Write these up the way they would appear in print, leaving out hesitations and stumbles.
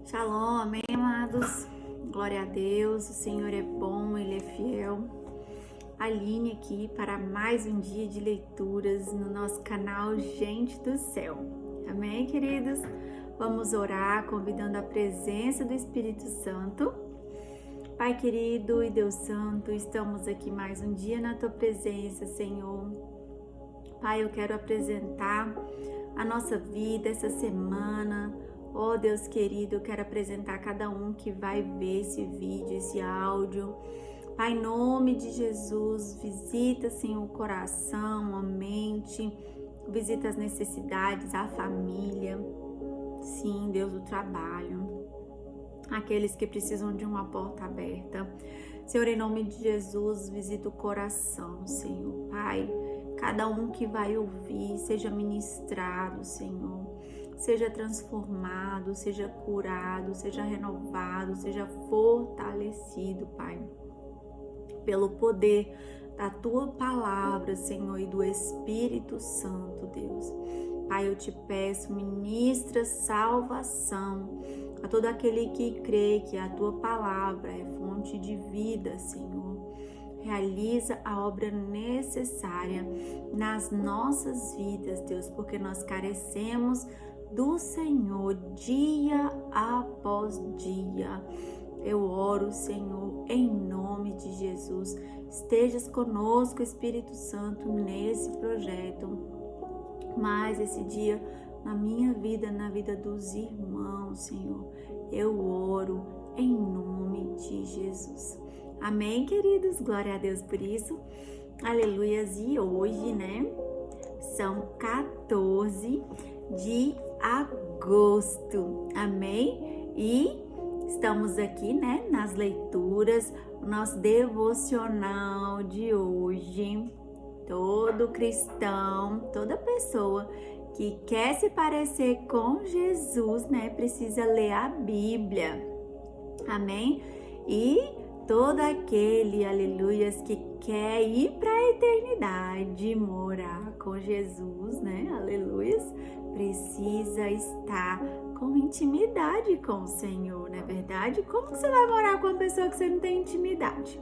Shalom, amém, amados? Glória a Deus, o Senhor é bom, Ele é fiel. Aline aqui para mais um dia de leituras no nosso canal Gente do Céu. Amém, queridos? Vamos orar convidando a presença do Espírito Santo. Pai querido e Deus Santo, estamos aqui mais um dia na Tua presença, Senhor. Pai, eu quero apresentar a nossa vida essa semana. Oh Deus querido, eu quero apresentar cada um que vai ver esse vídeo, esse áudio. Pai, em nome de Jesus, visita, Senhor, o coração, a mente, visita as necessidades, a família. Sim, Deus, o trabalho. Aqueles que precisam de uma porta aberta. Senhor, em nome de Jesus, visita o coração, Senhor. Pai, cada um que vai ouvir, seja ministrado, Senhor. Seja transformado, seja curado, seja renovado, seja fortalecido, Pai. Pelo poder da Tua palavra, Senhor, e do Espírito Santo, Deus. Pai, eu te peço, ministra salvação a todo aquele que crê que a Tua palavra é fonte de vida, Senhor. Realiza a obra necessária nas nossas vidas, Deus, porque nós carecemos do Senhor dia após dia. Eu oro, Senhor, em nome de Jesus. Estejas conosco, Espírito Santo, nesse projeto. Mas esse dia, na minha vida, na vida dos irmãos, Senhor, eu oro em nome de Jesus. Amém, queridos? Glória a Deus por isso. Aleluias. E hoje, né, são 14 de agosto. Amém? E estamos aqui, né, nas leituras, o nosso devocional de hoje. Todo cristão, toda pessoa que quer se parecer com Jesus, né, precisa ler a Bíblia. Amém? E todo aquele, aleluias, que quer ir para a eternidade, morar com Jesus, né, aleluias, precisa estar com intimidade com o Senhor, não é verdade? Como que você vai morar com uma pessoa que você não tem intimidade?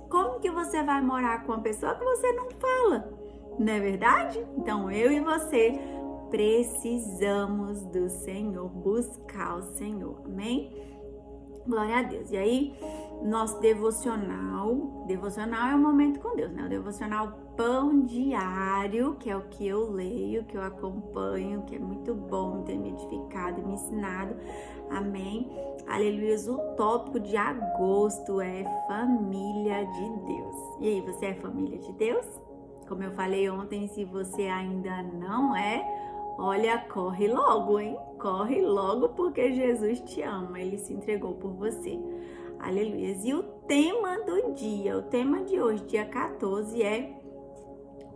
Como que você vai morar com uma pessoa que você não fala? Não é verdade? Então, eu e você precisamos do Senhor, buscar o Senhor, amém? Glória a Deus. E aí, nosso devocional é um momento com Deus, né? O devocional pão diário, que é o que eu leio, que eu acompanho, que é muito bom, tem me edificado e me ensinado. Amém? Aleluia. O tópico de agosto é família de Deus. E aí, você é família de Deus? Como eu falei ontem, se você ainda não é, olha, corre logo, hein? Corre logo porque Jesus te ama, Ele se entregou por você. Aleluia. E o tema do dia, o tema de hoje, dia 14, é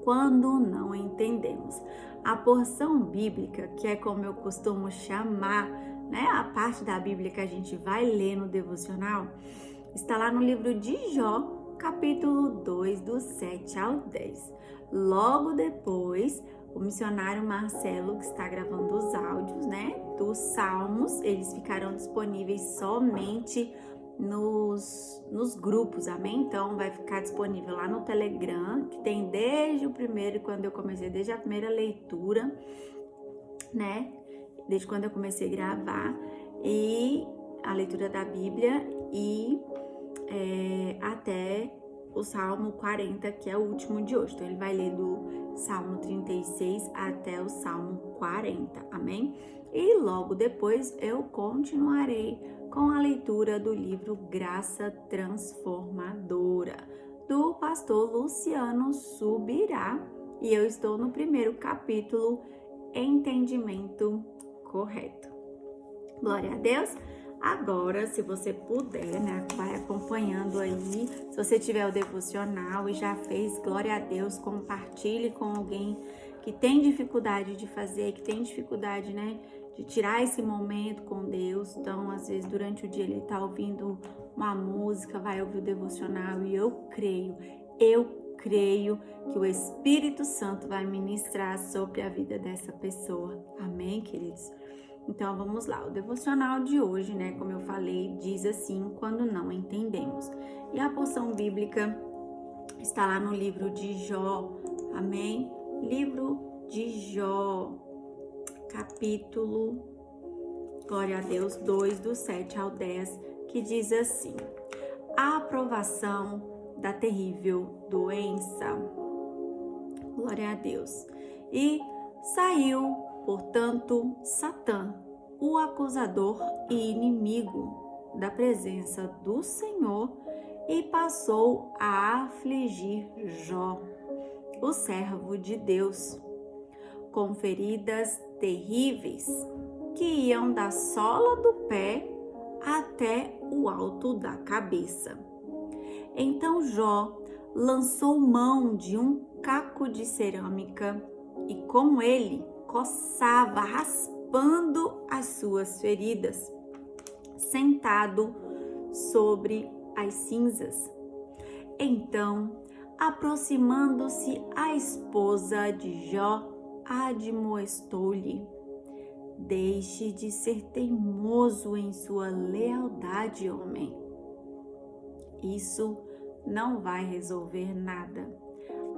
Quando Não Entendemos. A porção bíblica, que é como eu costumo chamar, né, a parte da Bíblia que a gente vai ler no devocional, está lá no livro de Jó, capítulo 2, do 7 ao 10. Logo depois, o missionário Marcelo, que está gravando os áudios, né, dos salmos, eles ficarão disponíveis somente nos grupos, amém? Então, vai ficar disponível lá no Telegram, que tem desde o primeiro, quando eu comecei, desde a primeira leitura, né, desde quando eu comecei a gravar, e a leitura da Bíblia, e até o Salmo 40, que é o último de hoje. Então, ele vai ler do Salmo 36 até o Salmo 40, amém? E logo depois eu continuarei com a leitura do livro Graça Transformadora, do pastor Luciano Subirá. E eu estou no primeiro capítulo, Entendimento Correto. Glória a Deus! Agora, se você puder, né, vai acompanhando aí. Se você tiver o devocional e já fez, glória a Deus, compartilhe com alguém que tem dificuldade de fazer, que tem dificuldade, né, de tirar esse momento com Deus. Então, às vezes, durante o dia ele tá ouvindo uma música, vai ouvir o devocional e eu creio que o Espírito Santo vai ministrar sobre a vida dessa pessoa. Amém, queridos? Então vamos lá, o devocional de hoje, né, como eu falei, diz assim: quando não entendemos. E a porção bíblica está lá no livro de Jó, amém? Livro de Jó, capítulo, glória a Deus, 2, do 7 ao 10, que diz assim: a aprovação da terrível doença. Glória a Deus. E saiu, portanto, Satã, o acusador e inimigo, da presença do Senhor, e passou a afligir Jó, o servo de Deus, com feridas terríveis que iam da sola do pé até o alto da cabeça. Então Jó lançou mão de um caco de cerâmica e com ele coçava, raspando as suas feridas, sentado sobre as cinzas. Então, aproximando-se a esposa de Jó, admoestou-lhe: deixe de ser teimoso em sua lealdade, homem. Isso não vai resolver nada.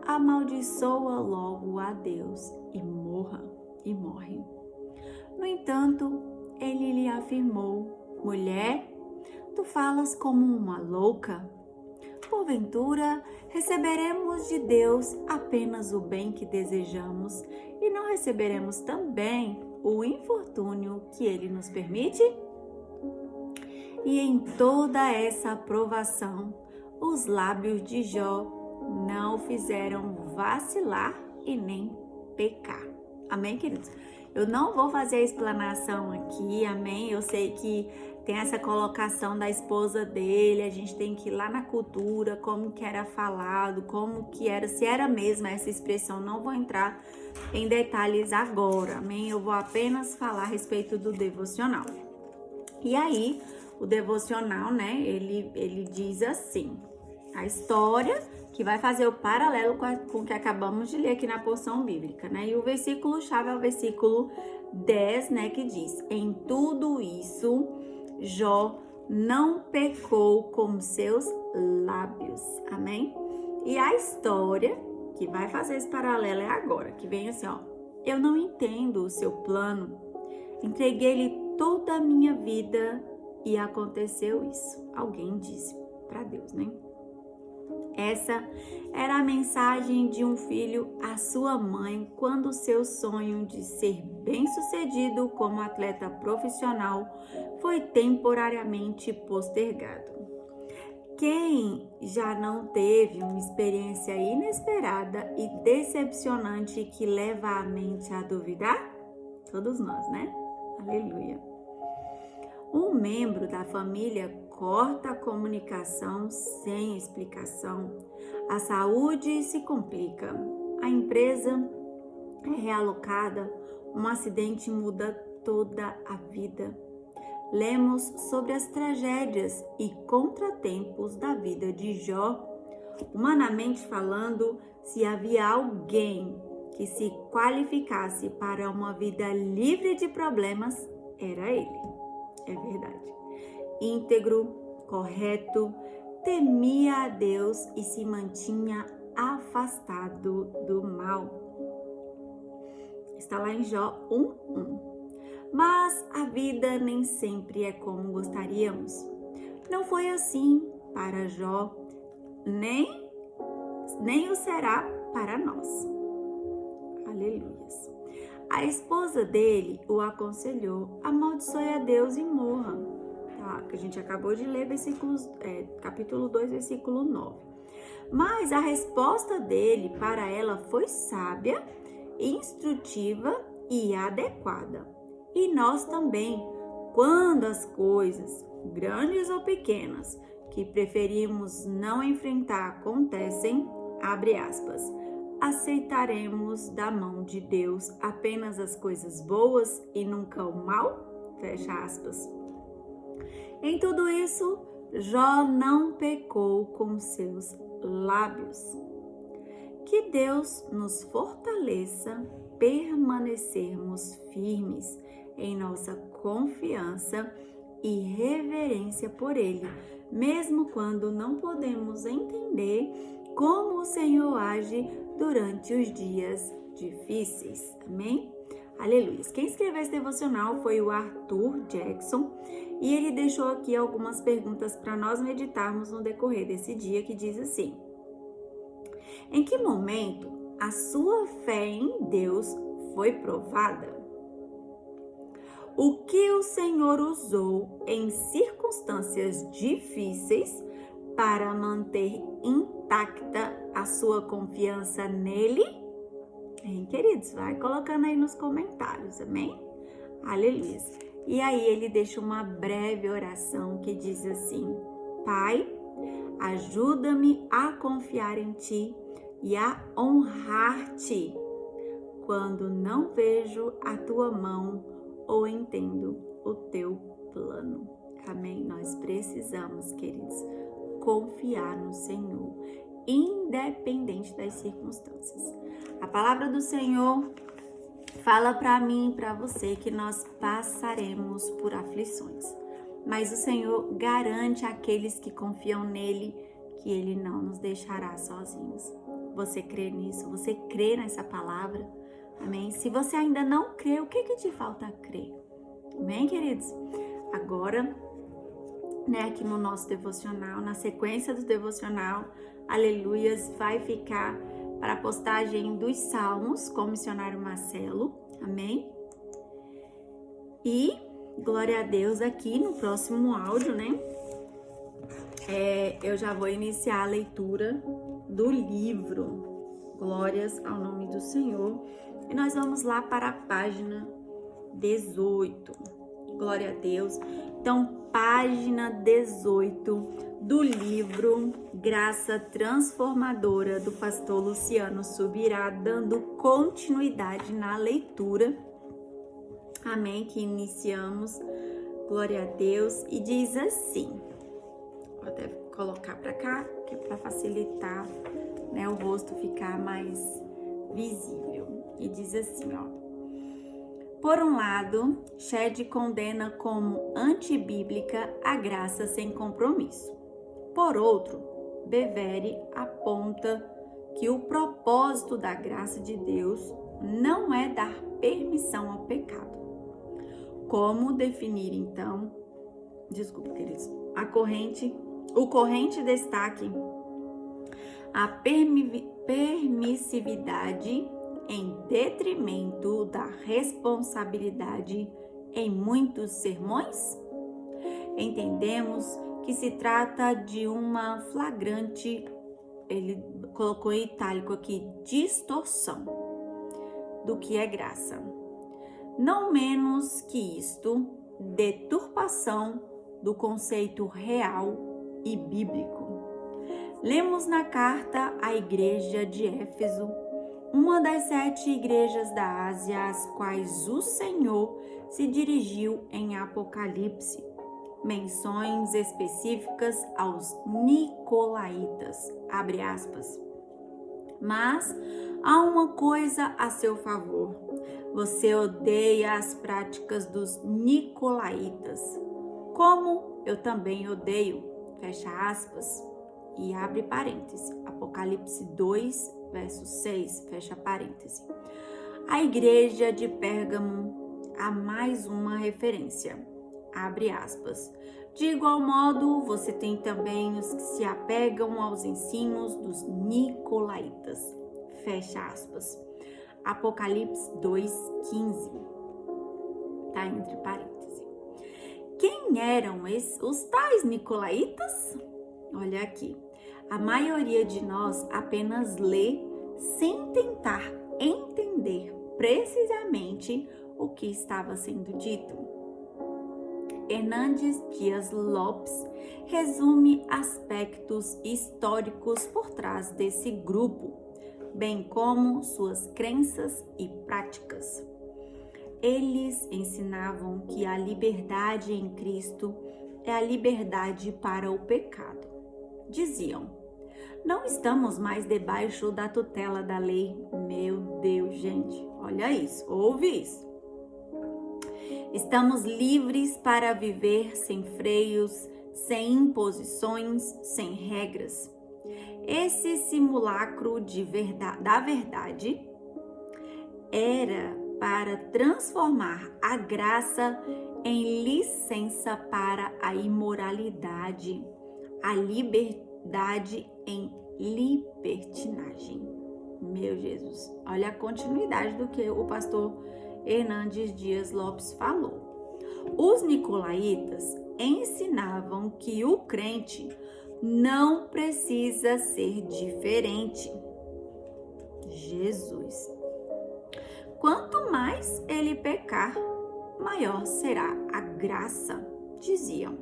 Amaldiçoa logo a Deus e morre. No entanto, ele lhe afirmou: mulher, tu falas como uma louca. Porventura, receberemos de Deus apenas o bem que desejamos e não receberemos também o infortúnio que ele nos permite? E em toda essa aprovação, os lábios de Jó não o fizeram vacilar e nem pecar. Amém, queridos? Eu não vou fazer a explanação aqui, amém? Eu sei que tem essa colocação da esposa dele, a gente tem que ir lá na cultura, como que era falado, como que era, se era mesmo essa expressão. Não vou entrar em detalhes agora, amém? Eu vou apenas falar a respeito do devocional. E aí, o devocional, né, ele diz assim: a história que vai fazer o paralelo com o que acabamos de ler aqui na porção bíblica, né? E o versículo-chave é o versículo 10, né, que diz: em tudo isso, Jó não pecou com seus lábios, amém? E a história que vai fazer esse paralelo é agora, que vem assim, ó: eu não entendo o seu plano, entreguei-lhe toda a minha vida e aconteceu isso. Alguém disse para Deus, né? Essa era a mensagem de um filho à sua mãe quando seu sonho de ser bem-sucedido como atleta profissional foi temporariamente postergado. Quem já não teve uma experiência inesperada e decepcionante que leva a mente a duvidar? Todos nós, né? Aleluia. Um membro da família corta a comunicação sem explicação. A saúde se complica. A empresa é realocada. Um acidente muda toda a vida. Lemos sobre as tragédias e contratempos da vida de Jó. Humanamente falando, se havia alguém que se qualificasse para uma vida livre de problemas, era ele. É verdade. Íntegro, correto, temia a Deus e se mantinha afastado do mal. Está lá em Jó 1:1. Mas a vida nem sempre é como gostaríamos. Não foi assim para Jó, nem o será para nós. Aleluias. A esposa dele o aconselhou: amaldiçoe a Deus e morra. Tá? Que a gente acabou de ler capítulo 2, versículo 9. Mas a resposta dele para ela foi sábia, instrutiva e adequada. E nós também, quando as coisas, grandes ou pequenas, que preferimos não enfrentar acontecem, abre aspas, aceitaremos da mão de Deus apenas as coisas boas e nunca o mal? Fecha aspas. Em tudo isso, Jó não pecou com seus lábios. Que Deus nos fortaleça permanecermos firmes em nossa confiança e reverência por Ele, mesmo quando não podemos entender como o Senhor age durante os dias difíceis. Amém? Aleluia. Quem escreveu esse devocional foi o Arthur Jackson e ele deixou aqui algumas perguntas para nós meditarmos no decorrer desse dia, que diz assim: em que momento a sua fé em Deus foi provada? O que o Senhor usou em circunstâncias difíceis para manter intacta a sua confiança nele? Hein, queridos? Vai colocando aí nos comentários, amém? Aleluia. E aí ele deixa uma breve oração que diz assim: Pai, ajuda-me a confiar em Ti e a honrar-Te quando não vejo a Tua mão ou entendo o Teu plano. Amém? Nós precisamos, queridos, confiar no Senhor, independente das circunstâncias. A palavra do Senhor fala para mim e para você que nós passaremos por aflições, mas o Senhor garante àqueles que confiam nele que ele não nos deixará sozinhos. Você crê nisso? Você crê nessa palavra? Amém? Se você ainda não crê, o que te falta crer? Amém, queridos? Agora, aqui no nosso devocional, na sequência do devocional, aleluias, vai ficar para a postagem dos Salmos com o missionário Marcelo, amém? E, glória a Deus, aqui no próximo áudio, eu já vou iniciar a leitura do livro, glórias ao nome do Senhor, e nós vamos lá para a página 18, glória a Deus. Então, página 18 do livro Graça Transformadora, do pastor Luciano Subirá, dando continuidade na leitura, amém, que iniciamos, glória a Deus, e diz assim, vou até colocar para cá, que é para facilitar, o rosto ficar mais visível, e diz assim, por um lado, Shedd condena como antibíblica a graça sem compromisso. Por outro, Bevere aponta que o propósito da graça de Deus não é dar permissão ao pecado. Como definir, então, o corrente destaque a permissividade em detrimento da responsabilidade em muitos sermões? Entendemos que se trata de uma flagrante, ele colocou em itálico aqui, distorção do que é graça. Não menos que isto, deturpação do conceito real e bíblico. Lemos na carta à igreja de Éfeso, uma das 7 igrejas da Ásia às quais o Senhor se dirigiu em Apocalipse, menções específicas aos nicolaítas, abre aspas. Mas há uma coisa a seu favor, você odeia as práticas dos nicolaítas, como eu também odeio, fecha aspas, e abre parêntese, Apocalipse 2, verso 6, fecha parêntese. A igreja de Pérgamo há mais uma referência, abre aspas. De igual modo, você tem também os que se apegam aos ensinos dos nicolaítas, fecha aspas. Apocalipse 2:15, tá entre parênteses. Quem eram os tais nicolaítas? Olha aqui, a maioria de nós apenas lê sem tentar entender precisamente o que estava sendo dito. Hernandes Dias Lopes resume aspectos históricos por trás desse grupo, bem como suas crenças e práticas. Eles ensinavam que a liberdade em Cristo é a liberdade para o pecado. Diziam, não estamos mais debaixo da tutela da lei. Meu Deus, gente, olha isso, ouve isso. Estamos livres para viver sem freios, sem imposições, sem regras. Esse simulacro da verdade era para transformar a graça em licença para a imoralidade, a liberdade em libertinagem. Meu Jesus, olha a continuidade do que o pastor Hernandes Dias Lopes falou. Os nicolaítas ensinavam que o crente não precisa ser diferente. Jesus. Quanto mais ele pecar, maior será a graça, diziam.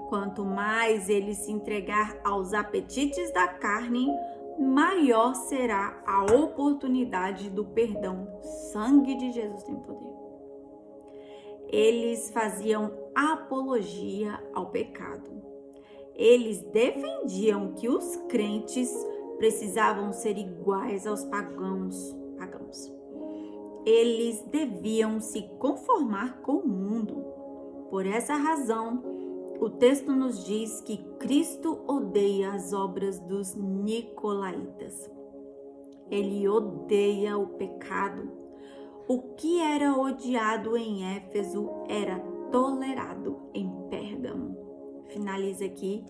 Quanto mais ele se entregar aos apetites da carne, maior será a oportunidade do perdão. Sangue de Jesus tem poder. Eles faziam apologia ao pecado. Eles defendiam que os crentes precisavam ser iguais aos pagãos. Eles deviam se conformar com o mundo. Por essa razão, o texto nos diz que Cristo odeia as obras dos nicolaítas. Ele odeia o pecado. O que era odiado em Éfeso era tolerado em Pérgamo. Finaliza aqui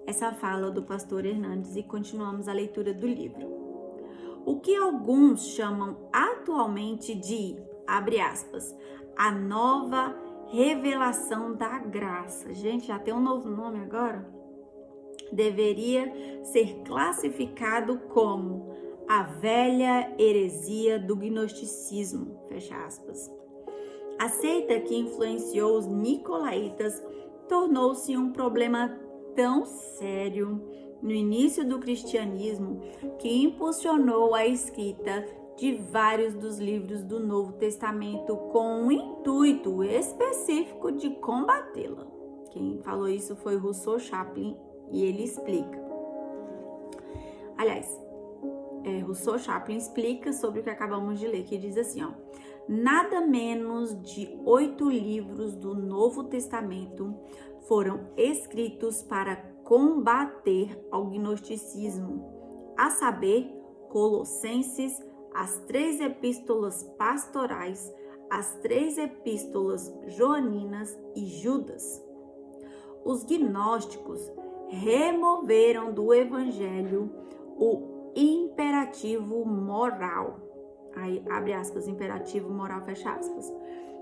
essa fala do pastor Hernandes e continuamos a leitura do livro. O que alguns chamam atualmente de, abre aspas, a nova revelação da graça. Gente, já tem um novo nome agora? Deveria ser classificado como a velha heresia do gnosticismo, fecha aspas. A seita que influenciou os nicolaítas tornou-se um problema tão sério no início do cristianismo que impulsionou a escrita de vários dos livros do Novo Testamento com um intuito específico de combatê-la. Quem falou isso foi Rousseau Chaplin e ele explica. Aliás, Rousseau Chaplin explica sobre o que acabamos de ler, que diz assim, ó: nada menos de 8 livros do Novo Testamento foram escritos para combater ao gnosticismo, a saber, Colossenses, as 3 epístolas pastorais, as 3 epístolas joaninas e Judas. Os gnósticos removeram do evangelho o imperativo moral. Aí, abre aspas, imperativo moral, fecha aspas.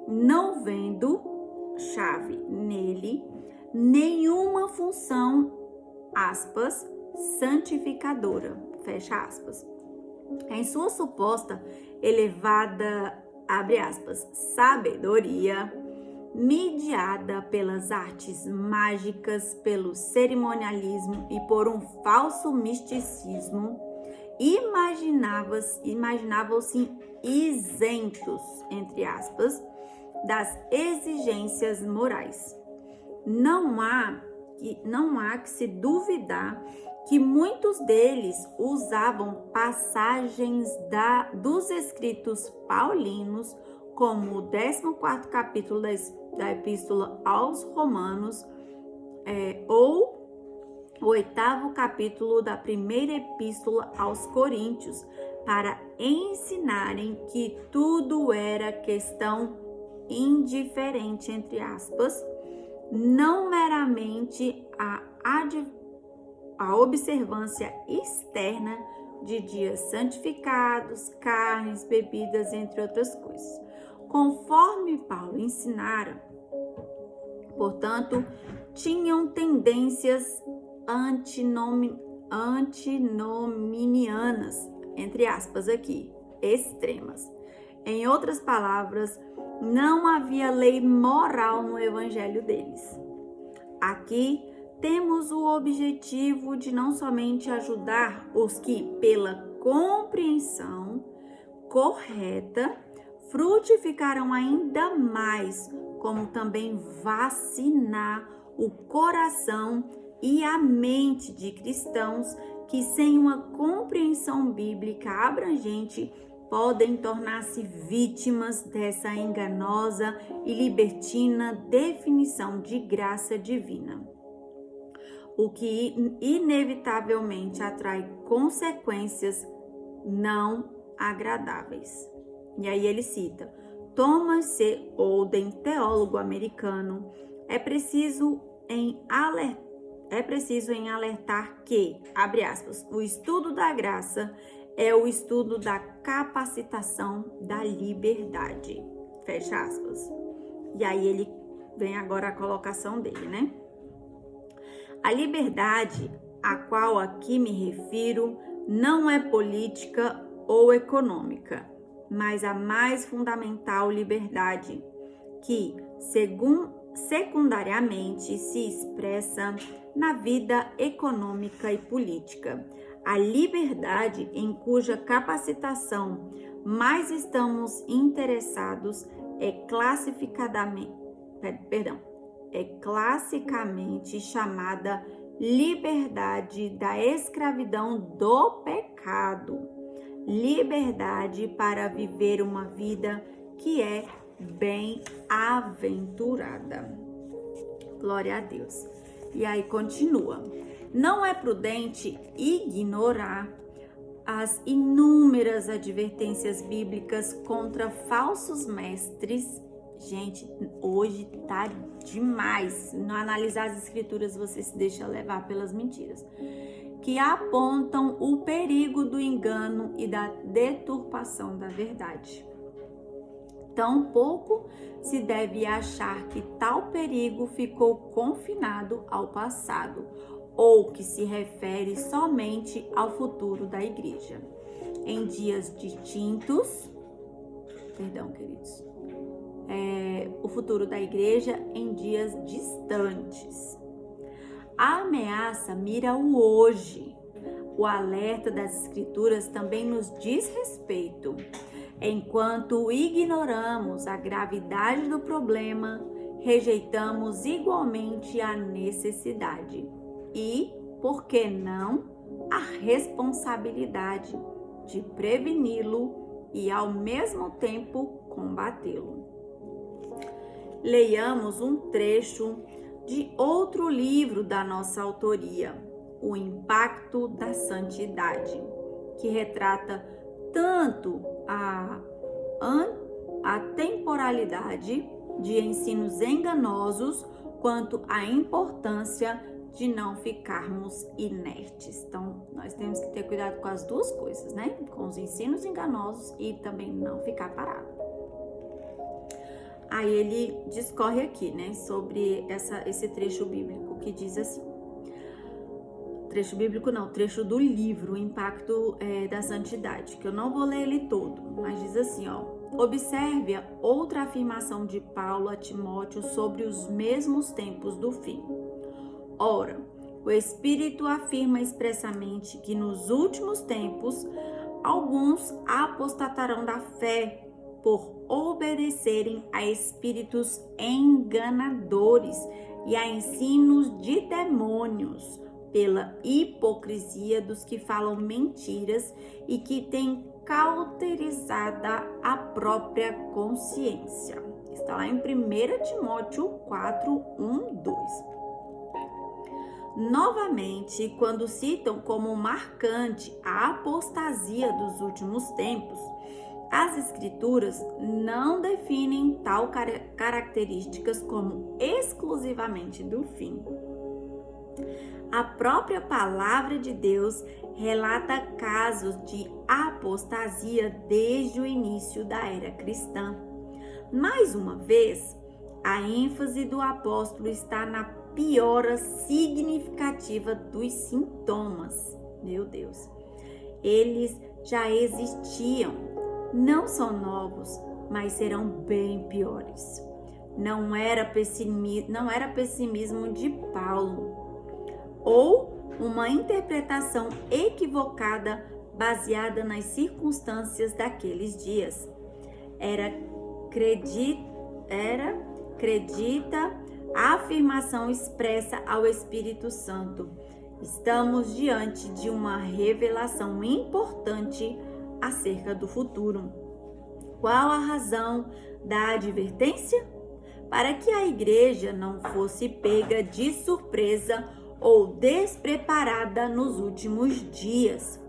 Não vendo, chave, nele, nenhuma função, aspas, santificadora, fecha aspas. Em sua suposta elevada, abre aspas, sabedoria, mediada pelas artes mágicas, pelo cerimonialismo e por um falso misticismo, imaginavam-se isentos, entre aspas, das exigências morais. Não há que se duvidar que muitos deles usavam passagens dos escritos paulinos, como o 14º capítulo da Epístola aos Romanos, ou o 8º capítulo da primeira Epístola aos Coríntios, para ensinarem que tudo era questão indiferente, entre aspas, não meramente a observância externa de dias santificados, carnes, bebidas, entre outras coisas. Conforme Paulo ensinara, portanto, tinham tendências antinominianas, entre aspas aqui, extremas. Em outras palavras, não havia lei moral no evangelho deles. Aqui temos o objetivo de não somente ajudar os que, pela compreensão correta, frutificarão ainda mais, como também vacinar o coração e a mente de cristãos que, sem uma compreensão bíblica abrangente, podem tornar-se vítimas dessa enganosa e libertina definição de graça divina, o que inevitavelmente atrai consequências não agradáveis. E aí ele cita Thomas C. Oden, teólogo americano, é preciso em alertar que, abre aspas, o estudo da graça é o estudo da capacitação da liberdade, fecha aspas. E aí ele vem agora a colocação dele, né? A liberdade a qual aqui me refiro não é política ou econômica, mas a mais fundamental liberdade, que, secundariamente, se expressa na vida econômica e política. A liberdade em cuja capacitação mais estamos interessados é classicamente chamada liberdade da escravidão do pecado. Liberdade para viver uma vida que é bem-aventurada. Glória a Deus. E aí continua. Não é prudente ignorar as inúmeras advertências bíblicas contra falsos mestres. Gente, hoje tá demais. Não analisar as escrituras, você se deixa levar pelas mentiras, que apontam o perigo do engano e da deturpação da verdade. Tampouco se deve achar que tal perigo ficou confinado ao passado, ou que se refere somente ao futuro da igreja. Em dias distintos, o futuro da igreja em dias distantes. A ameaça mira o hoje. O alerta das escrituras também nos diz respeito. Enquanto ignoramos a gravidade do problema, rejeitamos igualmente a necessidade e, por que não, a responsabilidade de preveni-lo e, ao mesmo tempo, combatê-lo. Leiamos um trecho de outro livro da nossa autoria, O Impacto da Santidade, que retrata tanto a temporalidade de ensinos enganosos quanto a importância de não ficarmos inertes. Então, nós temos que ter cuidado com as duas coisas, né? Com os ensinos enganosos e também não ficar parado. Aí ele discorre aqui, né, sobre esse trecho bíblico que diz assim. Trecho bíblico não, trecho do livro, O Impacto da Santidade, que eu não vou ler ele todo, mas diz assim, ó. Observe a outra afirmação de Paulo a Timóteo sobre os mesmos tempos do fim. Ora, o Espírito afirma expressamente que nos últimos tempos alguns apostatarão da fé por obedecerem a espíritos enganadores e a ensinos de demônios, pela hipocrisia dos que falam mentiras e que têm cauterizada a própria consciência. Está lá em 1 Timóteo 4, 1, 2. Novamente, quando citam como marcante a apostasia dos últimos tempos, as escrituras não definem tal características como exclusivamente do fim. A própria palavra de Deus relata casos de apostasia desde o início da era cristã. Mais uma vez, a ênfase do apóstolo está na piora significativa dos sintomas. Meu Deus, eles já existiam, não são novos, mas serão bem piores. Não era pessimismo de Paulo, ou uma interpretação equivocada baseada nas circunstâncias daqueles dias. Acredita a afirmação expressa ao Espírito Santo. Estamos diante de uma revelação importante acerca do futuro. Qual a razão da advertência? Para que a igreja não fosse pega de surpresa ou despreparada nos últimos dias.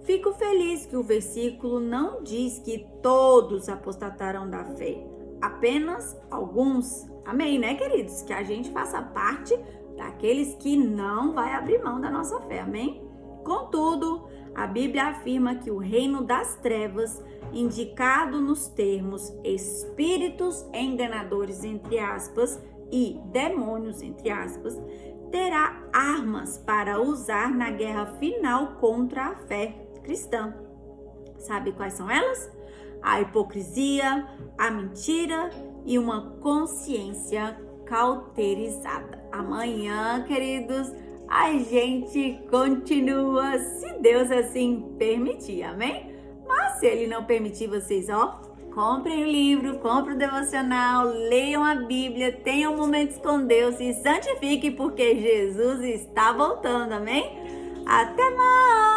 Fico feliz que o versículo não diz que todos apostatarão da fé, apenas alguns. Amém, né, queridos? Que a gente faça parte daqueles que não vai abrir mão da nossa fé, amém? Contudo, a Bíblia afirma que o reino das trevas, indicado nos termos espíritos enganadores, entre aspas, e demônios, entre aspas, terá armas para usar na guerra final contra a fé cristã. Sabe quais são elas? A hipocrisia, a mentira e uma consciência cauterizada. Amanhã, queridos, a gente continua, se Deus assim permitir, amém? Mas se Ele não permitir, vocês, comprem o livro, comprem o devocional, leiam a Bíblia, tenham momentos com Deus e santifiquem, porque Jesus está voltando, amém? Até mais!